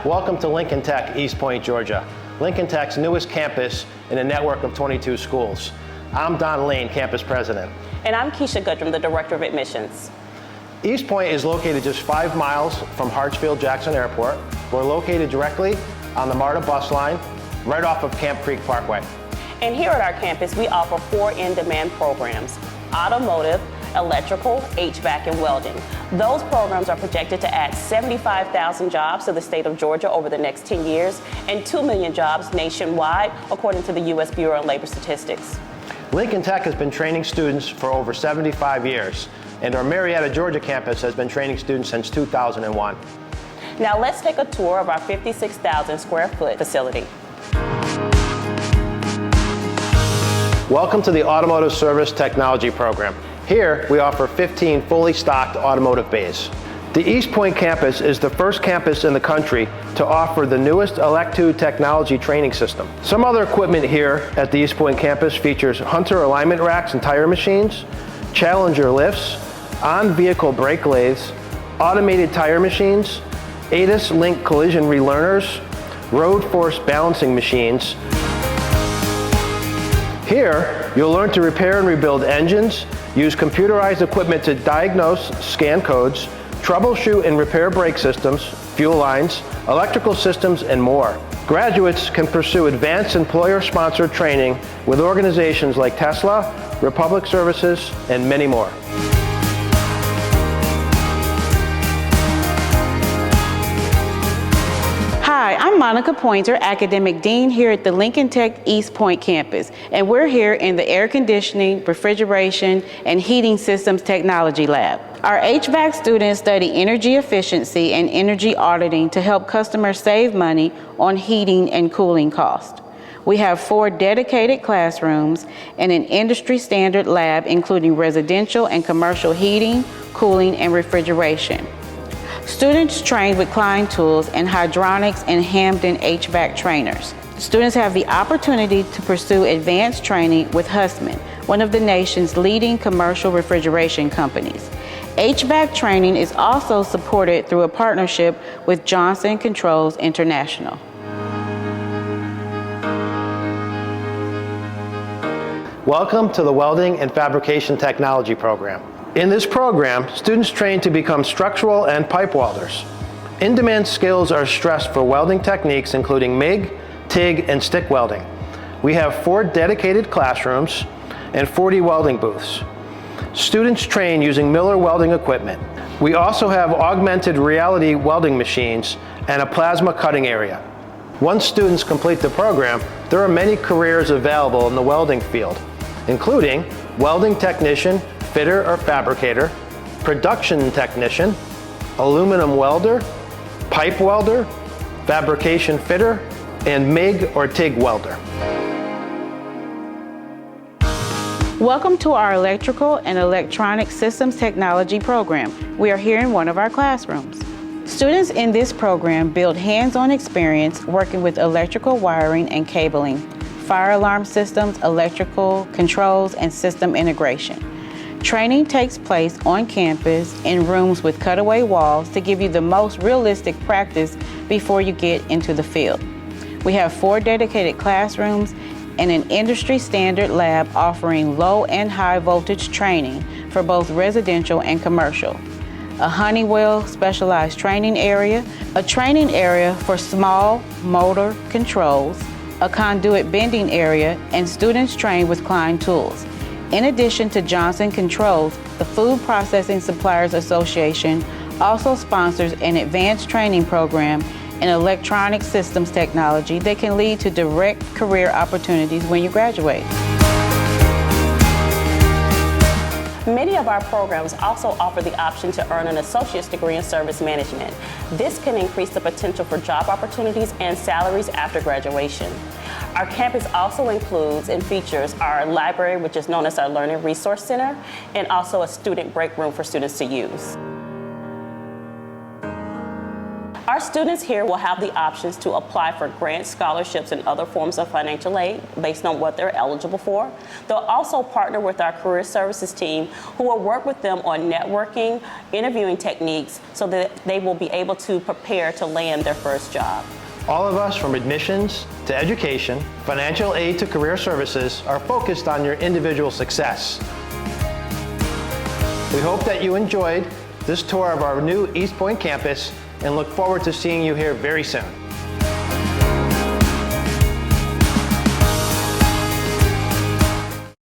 welcome to Lincoln Tech, East Point, Georgia. Lincoln Tech's newest campus in a network of 22 schools. I'm Don Lane, campus president. And I'm Keisha Goodrum, the director of admissions. East Point is located just 5 miles from Hartsfield-Jackson Airport. We're located directly on the MARTA bus line, right off of Camp Creek Parkway. And here at our campus, we offer 4 in-demand programs: automotive, electrical, HVAC, and welding. Those programs are projected to add 75,000 jobs to the state of Georgia over the next 10 years and 2 million jobs nationwide, according to the U.S. Bureau of Labor Statistics. Lincoln Tech has been training students for over 75 years, and our Marietta, Georgia campus has been training students since 2001. Now let's take a tour of our 56,000 square foot facility. Welcome to the Automotive Service Technology Program. Here, we offer 15 fully stocked automotive bays. The East Point campus is the first campus in the country to offer the newest Elect2 technology training system. Some other equipment here at the East Point campus features Hunter alignment racks and tire machines, Challenger lifts, on-vehicle brake lathes, automated tire machines, ADAS link collision relearners, road force balancing machines. Here, you'll learn to repair and rebuild engines, use computerized equipment to diagnose, scan codes, troubleshoot and repair brake systems, fuel lines, electrical systems, and more. Graduates can pursue advanced employer-sponsored training with organizations like Tesla, Republic Services, and many more. Hi, I'm Monica Pointer, Academic Dean here at the Lincoln Tech East Point campus, and we're here in the Air Conditioning, Refrigeration, and Heating Systems Technology Lab. Our HVAC students study energy efficiency and energy auditing to help customers save money on heating and cooling costs. We have 4 dedicated classrooms and an industry standard lab including residential and commercial heating, cooling, and refrigeration. Students train with Klein Tools and Hydronics and Hampton HVAC trainers. Students have the opportunity to pursue advanced training with Hussmann, one of the nation's leading commercial refrigeration companies. HVAC training is also supported through a partnership with Johnson Controls International. Welcome to the Welding and Fabrication Technology Program. In this program, students train to become structural and pipe welders. In-demand skills are stressed for welding techniques including MIG, TIG, and stick welding. We have 4 dedicated classrooms and 40 welding booths. Students train using Miller welding equipment. We also have augmented reality welding machines and a plasma cutting area. Once students complete the program, there are many careers available in the welding field, including welding technician, fitter or fabricator, production technician, aluminum welder, pipe welder, fabrication fitter, and MIG or TIG welder. Welcome to our Electrical and Electronic Systems Technology program. We are here in one of our classrooms. Students in this program build hands-on experience working with electrical wiring and cabling, fire alarm systems, electrical controls, and system integration. Training takes place on campus in rooms with cutaway walls to give you the most realistic practice before you get into the field. We have 4 dedicated classrooms and an industry standard lab offering low and high voltage training for both residential and commercial. A Honeywell specialized training area, a training area for small motor controls, a conduit bending area, and students train with Klein Tools. In addition to Johnson Controls, the Food Processing Suppliers Association also sponsors an advanced training program in electronic systems technology that can lead to direct career opportunities when you graduate. Many of our programs also offer the option to earn an associate's degree in service management. This can increase the potential for job opportunities and salaries after graduation. Our campus also includes and features our library, which is known as our Learning Resource Center, and also a student break room for students to use. Our students here will have the options to apply for grants, scholarships, and other forms of financial aid based on what they're eligible for. They'll also partner with our career services team, who will work with them on networking, interviewing techniques, so that they will be able to prepare to land their first job. All of us, from admissions to education, financial aid to career services, are focused on your individual success. We hope that you enjoyed this tour of our new East Point campus and look forward to seeing you here very soon.